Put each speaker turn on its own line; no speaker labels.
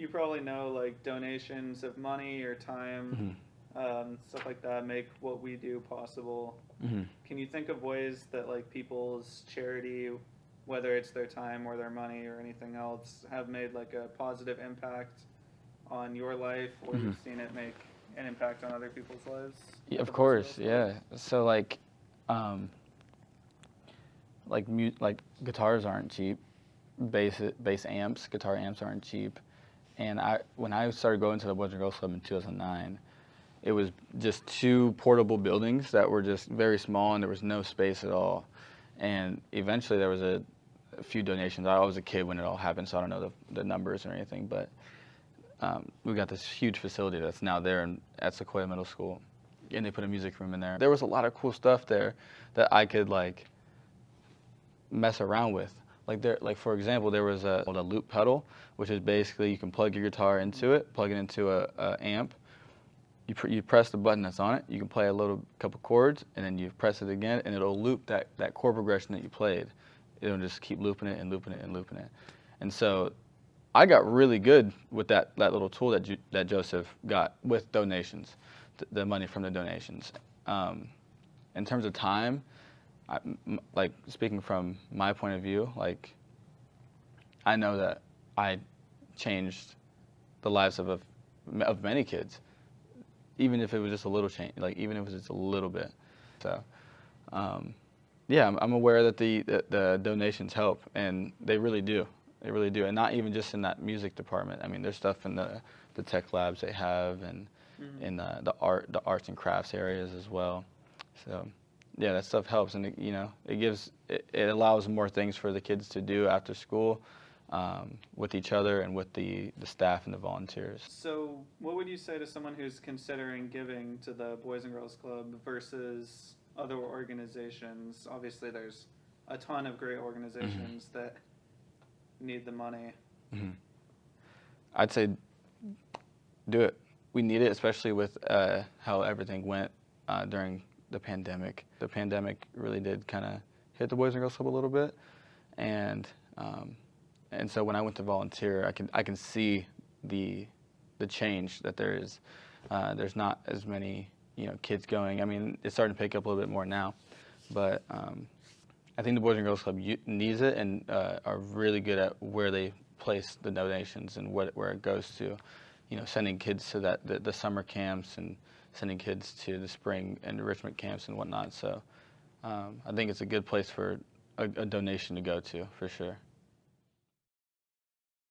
you probably know like donations of money or time, stuff like that make what we do possible.
Mm-hmm.
Can you think of ways that like people's charity, whether it's their time or their money or anything else, have made like a positive impact on your life, or
Mm-hmm.
you've seen it make an impact on other people's lives
Yeah,
at the
of
Boys and
course,
Girls Club?
yeah. So um, like guitars aren't cheap. Bass amps, guitar amps aren't cheap. And when I started going to the Boys and Girls Club in 2009, it was just two portable buildings that were just very small, and there was no space at all. And eventually there was a few donations. I was a kid when it all happened, so I don't know the numbers or anything, but we got this huge facility that's now there at Sequoia Middle School, and they put a music room in there. There was a lot of cool stuff there that I could like mess around with. Like for example, there was a loop pedal, which is basically you can plug your guitar into it, plug it into a amp. You press the button that's on it. You can play a couple chords, and then you press it again, and it'll loop that chord progression that you played. It'll just keep looping it and looping it and looping it. And so I got really good with that little tool that Joseph got with donations, the money from the donations. In terms of time, like speaking from my point of view, like I know that I changed the lives of many kids, even if it was just a little change, like even if it was just a little bit. So, yeah, I'm aware that the donations help, and they really do. They really do, and not even just in that music department. I mean, there's stuff in the tech labs they have, and in the arts and crafts areas as well. So, yeah, that stuff helps, and it allows more things for the kids to do after school, with each other and with the staff and the volunteers.
So, what would you say to someone who's considering giving to the Boys and Girls Club versus other organizations? Obviously, there's a ton of great organizations that need the money.
Mm-hmm. I'd say do it. We need it, especially with how everything went during the pandemic. The pandemic really did kind of hit the Boys and Girls Club a little bit, and so when I went to volunteer, I can see the change that there is. There's not as many kids going. I mean, it's starting to pick up a little bit more now, but I think the Boys and Girls Club needs it, and are really good at where they place the donations and where it goes to. Sending kids to the summer camps and sending kids to the spring enrichment camps and whatnot. So I think it's a good place for a donation to go to, for sure.